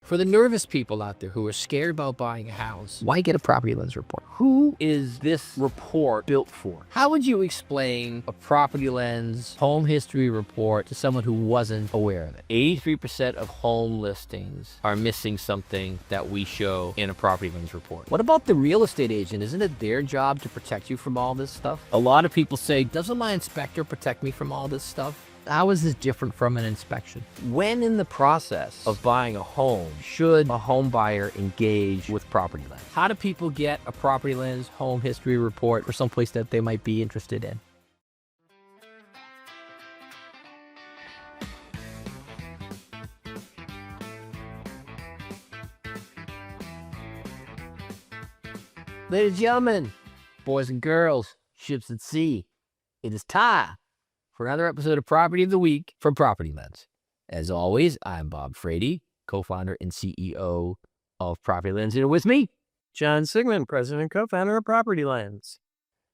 For the nervous people out there who are scared about buying a house, why get a PropertyLens report? Who is this report built for? How would you explain a PropertyLens home history report to someone who wasn't aware of it? 83% of home listings are missing something that we show in a PropertyLens report. What about the real estate agent? Isn't it their job to protect you from all this stuff? A lot of people say, doesn't my inspector protect me from all this stuff? How is this different from an inspection? When in the process of buying a home should a home buyer engage with PropertyLens? How do people get a PropertyLens home history report for someplace that they might be interested in? Ladies and gentlemen, boys and girls, ships at sea, it is time for another episode of Property of the Week from PropertyLens. As always, I'm Bob Frady, co-founder and CEO of PropertyLens. And with me, John Siemen, president and co-founder of PropertyLens.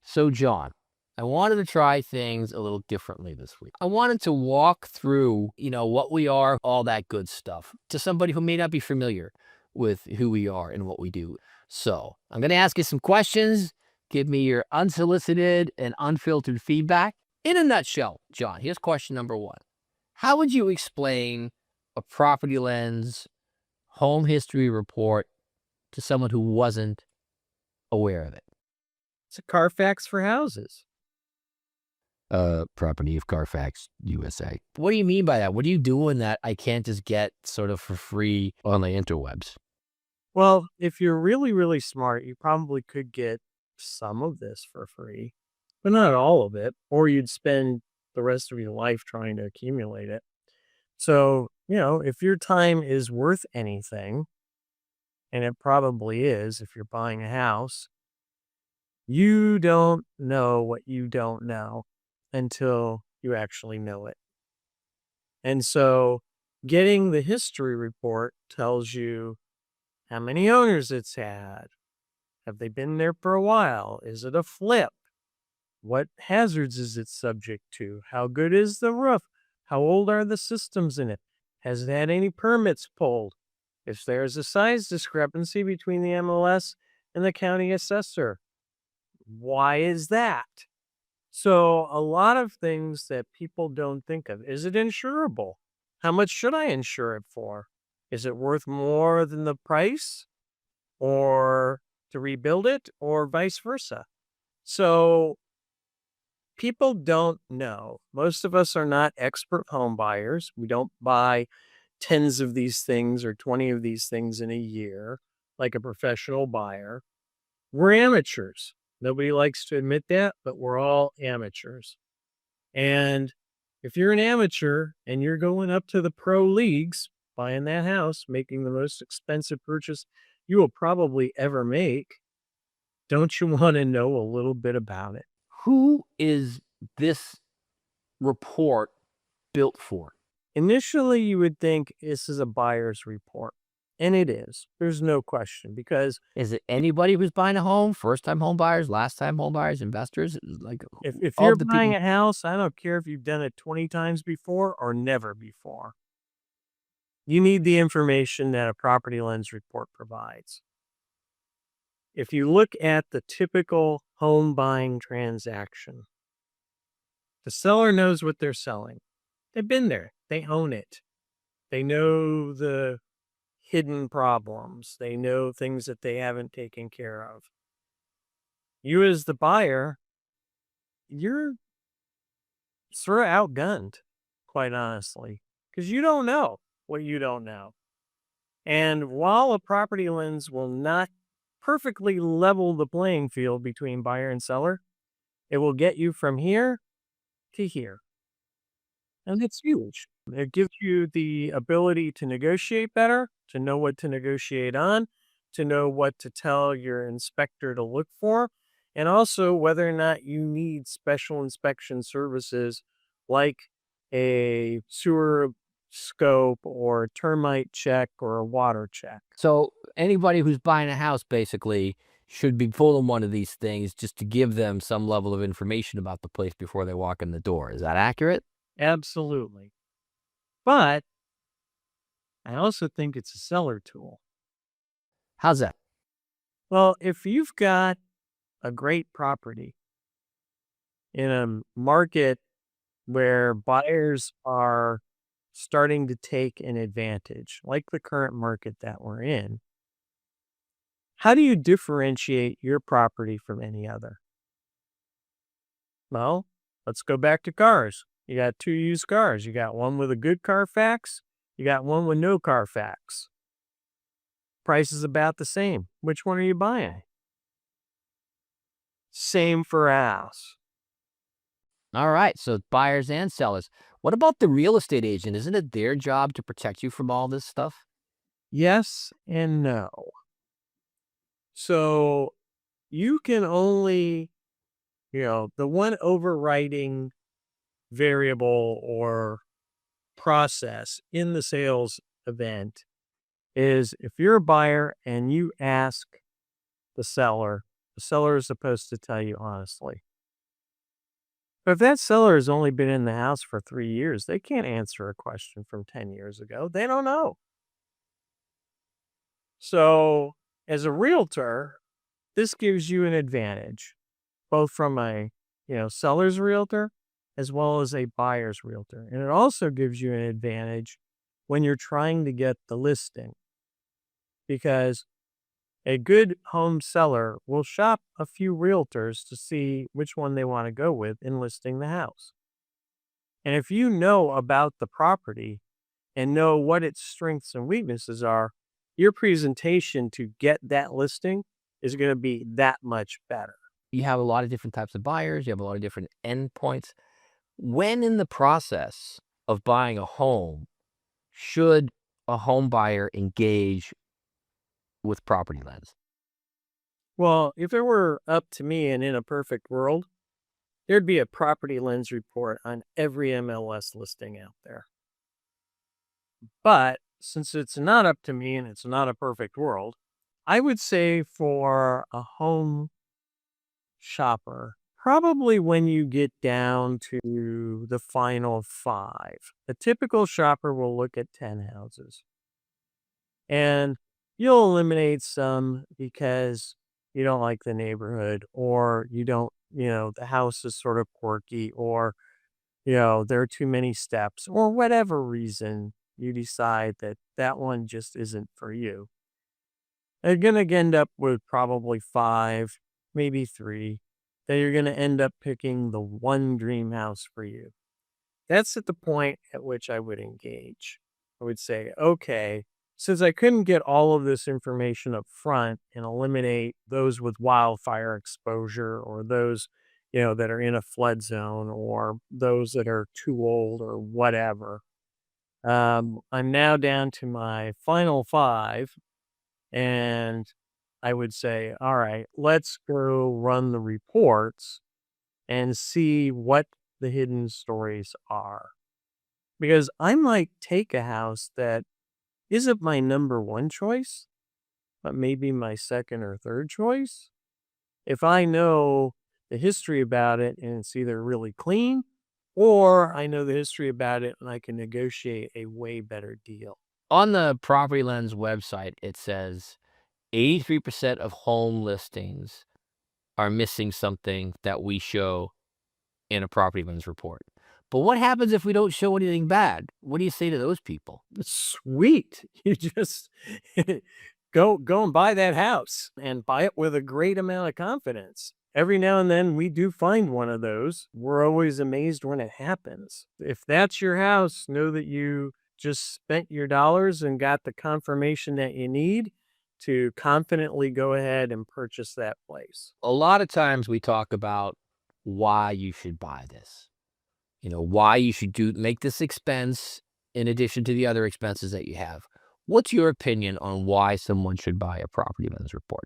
So John, I wanted to try things a little differently this week. I wanted to walk through, what we are, all that good stuff, to somebody who may not be familiar with who we are and what we do. So I'm going to ask you some questions. Give me your unsolicited and unfiltered feedback. In a nutshell, John, here's question number one. How would you explain a PropertyLens home history report to someone who wasn't aware of it? It's a Carfax for houses. Property of Carfax, USA. What do you mean by that? What are you doing that I can't just get sort of for free on the interwebs? Well, if you're really, really smart, you probably could get some of this for free, but not all of it, or you'd spend the rest of your life trying to accumulate it. So, if your time is worth anything, and it probably is if you're buying a house, you don't know what you don't know until you actually know it. And so getting the history report tells you how many owners it's had. Have they been there for a while? Is it a flip? What hazards is it subject to? How good is the roof? How old are the systems in it? Has it had any permits pulled? If there's a size discrepancy between the MLS and the county assessor, why is that? So a lot of things that people don't think of. Is it insurable? How much should I insure it for? Is it worth more than the price or to rebuild it or vice versa? So people don't know. Most of us are not expert home buyers. We don't buy tens of these things or 20 of these things in a year like a professional buyer. We're amateurs. Nobody likes to admit that, but we're all amateurs. And if you're an amateur and you're going up to the pro leagues, buying that house, making the most expensive purchase you will probably ever make, don't you want to know a little bit about it? Who is this report built for? Initially, you would think this is a buyer's report. And it is. There's no question, because Is it anybody who's buying a home? First-time home buyers, last-time home buyers, investors? Like, if all you're the buying people. a house, I don't care if you've done it 20 times before or never before. You need the information that a PropertyLens report provides. If you look at the typical home buying transaction, the seller knows what they're selling. They've been there. They own it. They know the hidden problems. They know things that they haven't taken care of. You as the buyer, you're sort of outgunned, quite honestly, because you don't know what you don't know. And while a PropertyLens will not perfectly level the playing field between buyer and seller, it will get you from here to here. And it's huge. It gives you the ability to negotiate better, to know what to negotiate on, to know what to tell your inspector to look for, and also whether or not you need special inspection services like a sewer scope or termite check or a water check. So anybody who's buying a house basically should be pulling one of these things just to give them some level of information about the place before they walk in the door. Is that accurate? Absolutely. But I also think it's a seller tool. How's that? Well, if you've got a great property in a market where buyers are starting to take an advantage, like the current market that we're in, how do you differentiate your property from any other? Well, let's go back to cars. You got two used cars. You got one with a good Carfax. You got one with no Carfax. Price is about the same. Which one are you buying? Same for a house. All right. So buyers and sellers. What about the real estate agent? Isn't it their job to protect you from all this stuff? Yes and no. So you can only, the one overriding variable or process in the sales event is if you're a buyer and you ask the seller is supposed to tell you honestly. But if that seller has only been in the house for 3 years, they can't answer a question from 10 years ago. They don't know. So, as a realtor, this gives you an advantage, both from a seller's realtor as well as a buyer's realtor. And it also gives you an advantage when you're trying to get the listing because a good home seller will shop a few realtors to see which one they want to go with in listing the house. And if you know about the property and know what its strengths and weaknesses are, your presentation to get that listing is going to be that much better. You have a lot of different types of buyers. You have a lot of different endpoints. When in the process of buying a home, should a home buyer engage with Property Lens? Well, if it were up to me and in a perfect world, there'd be a property lens report on every MLS listing out there. But since it's not up to me and it's not a perfect world, I would say for a home shopper, probably when you get down to the final five, a typical shopper will look at 10 houses. And you'll eliminate some because you don't like the neighborhood or you don't, the house is sort of quirky or, there are too many steps or whatever reason you decide that that one just isn't for you. You're going to end up with probably five, maybe three, that you're going to end up picking the one dream house for you. That's at the point at which I would engage. I would say, okay, since I couldn't get all of this information up front and eliminate those with wildfire exposure or those, that are in a flood zone or those that are too old or whatever, I'm now down to my final five. And I would say, all right, let's go run the reports and see what the hidden stories are. Because I might take a house that isn't my number one choice, but maybe my second or third choice. If I know the history about it and it's either really clean or I know the history about it and I can negotiate a way better deal. On the Property Lens website, it says 83% of home listings are missing something that we show in a Property Lens report. But what happens if we don't show anything bad? What do you say to those people? Sweet. You just go and buy that house and buy it with a great amount of confidence. Every now and then we do find one of those. We're always amazed when it happens. If that's your house, know that you just spent your dollars and got the confirmation that you need to confidently go ahead and purchase that place. A lot of times we talk about why you should buy this. Why you should make this expense in addition to the other expenses that you have. What's your opinion on why someone should buy a Property Lens report?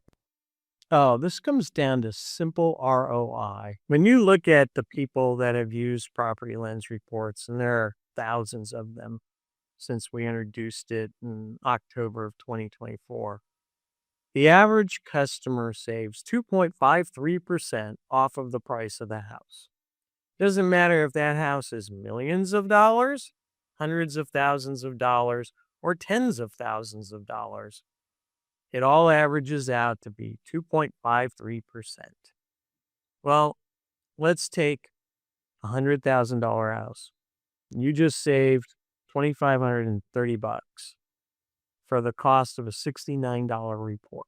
Oh, this comes down to simple ROI. When you look at the people that have used Property Lens reports, and there are thousands of them since we introduced it in October of 2024, the average customer saves 2.53% off of the price of the house. Doesn't matter if that house is millions of dollars, hundreds of thousands of dollars, or tens of thousands of dollars. It all averages out to be 2.53%. Well, let's take a $100,000 house. You just saved $2,530 for the cost of a $69 report.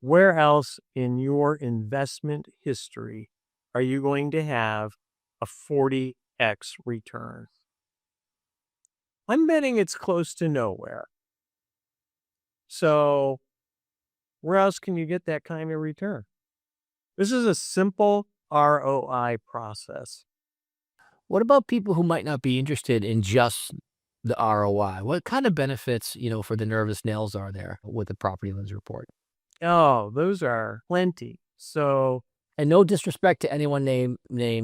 Where else in your investment history are you going to have a 40x return? I'm betting it's close to nowhere. So, where else can you get that kind of return? This is a simple ROI process. What about people who might not be interested in just the ROI? What kind of benefits, for the nervous nails are there with the Property Lens Report? Oh, those are plenty. So, And no disrespect to anyone named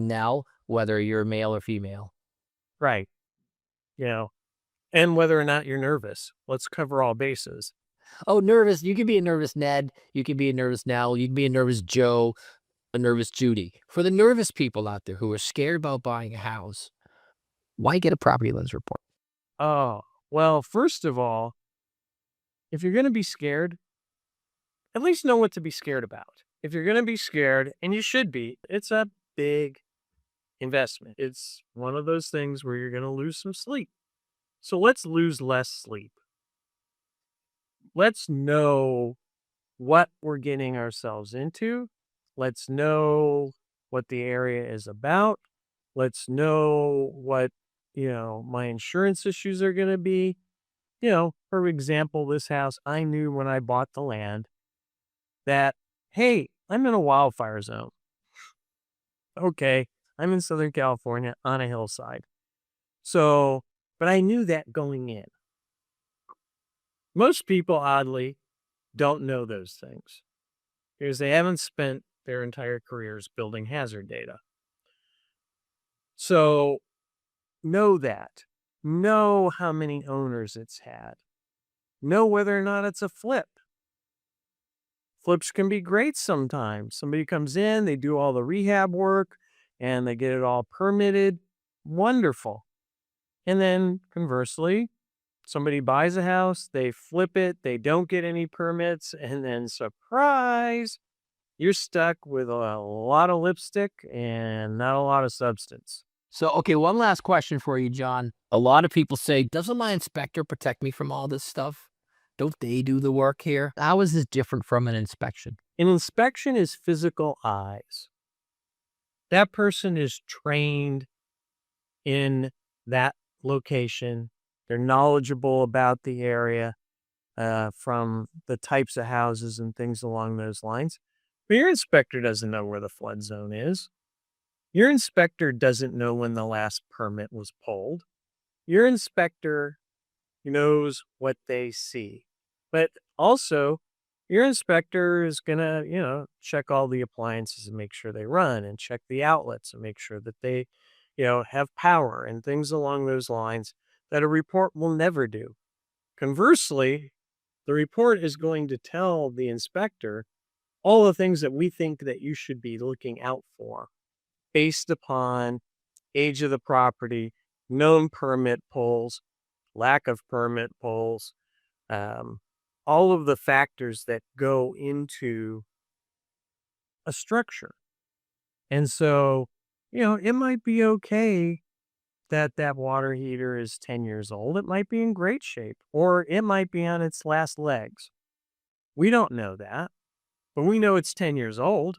now, whether you're male or female. right, you know, and whether or not you're nervous. Let's cover all bases. Oh, nervous. You can be a nervous Ned. You can be a nervous Nell. You can be a nervous Joe, a nervous Judy. For the nervous people out there who are scared about buying a house, why get a Property Lens Report? Oh, well, first of all, if you're going to be scared, at least know what to be scared about. If you're going to be scared, and you should be, it's a big investment. It's one of those things where you're going to lose some sleep. So let's lose less sleep. Let's know what we're getting ourselves into. Let's know what the area is about. Let's know what, my insurance issues are going to be. For example, this house, I knew when I bought the land that, hey, I'm in a wildfire zone. Okay, I'm in Southern California on a hillside. So, but I knew that going in. Most people, oddly, don't know those things because they haven't spent their entire careers building hazard data. So, know that. Know how many owners it's had. Know whether or not it's a flip. Flips can be great sometimes. Somebody comes in, they do all the rehab work, and they get it all permitted. Wonderful. And then conversely, somebody buys a house, they flip it, they don't get any permits, and then surprise, you're stuck with a lot of lipstick and not a lot of substance. So, okay, one last question for you, John. A lot of people say, doesn't my inspector protect me from all this stuff? Don't they do the work here? How is this different from an inspection? An inspection is physical eyes. That person is trained in that location. They're knowledgeable about the area from the types of houses and things along those lines. But your inspector doesn't know where the flood zone is. Your inspector doesn't know when the last permit was pulled. Your inspector knows what they see. But also, your inspector is going to, check all the appliances and make sure they run and check the outlets and make sure that they, have power and things along those lines that a report will never do. Conversely, the report is going to tell the inspector all the things that we think that you should be looking out for based upon age of the property, known permit pulls, lack of permit pulls, all of the factors that go into a structure. And so, it might be okay that that water heater is 10 years old. It might be in great shape, or it might be on its last legs. We don't know that, but we know it's 10 years old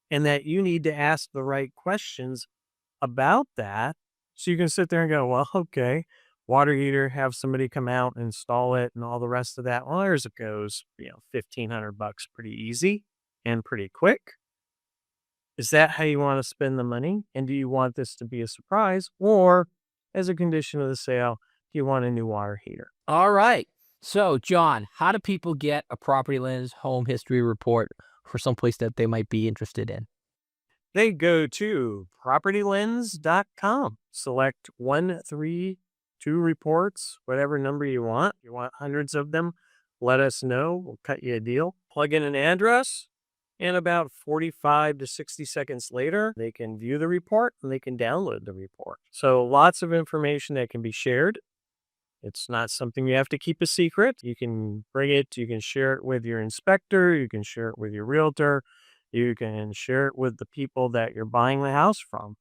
and that you need to ask the right questions about that. So you can sit there and go, well, okay, water heater, have somebody come out and install it and all the rest of that. Well, there's it goes, $1,500 pretty easy and pretty quick. Is that how you want to spend the money? And do you want this to be a surprise? Or as a condition of the sale, do you want a new water heater? All right. So, John, how do people get a Property Lens home history report for someplace that they might be interested in? They go to PropertyLens.com. Select 1, 3, 2 reports, whatever number you want. You want hundreds of them, let us know. We'll cut you a deal. Plug in an address, and about 45 to 60 seconds later, they can view the report and they can download the report. So lots of information that can be shared. It's not something you have to keep a secret. You can bring it, you can share it with your inspector, you can share it with your realtor, you can share it with the people that you're buying the house from.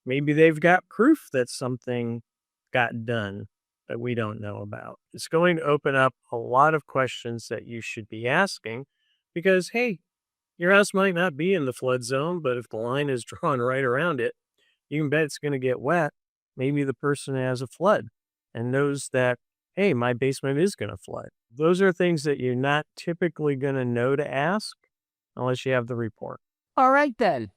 Maybe they've got proof that something got done that we don't know about. It's going to open up a lot of questions that you should be asking because, hey, your house might not be in the flood zone, but if the line is drawn right around it, you can bet it's going to get wet. Maybe the person has a flood and knows that, hey, my basement is going to flood. Those are things that you're not typically going to know to ask unless you have the report. All right, then.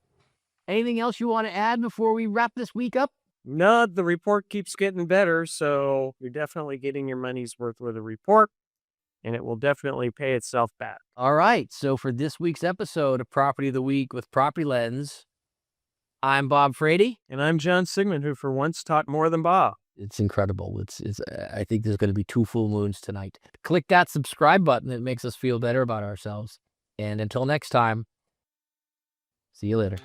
Anything else you want to add before we wrap this week up? No, the report keeps getting better, so you're definitely getting your money's worth with a report, and it will definitely pay itself back. All right. So for this week's episode of Property of the Week with Property Lens, I'm Bob Frady. And I'm John Siemen, who for once taught more than Bob. It's incredible. I think there's going to be 2 full moons tonight. Click that subscribe button. It makes us feel better about ourselves. And until next time, see you later.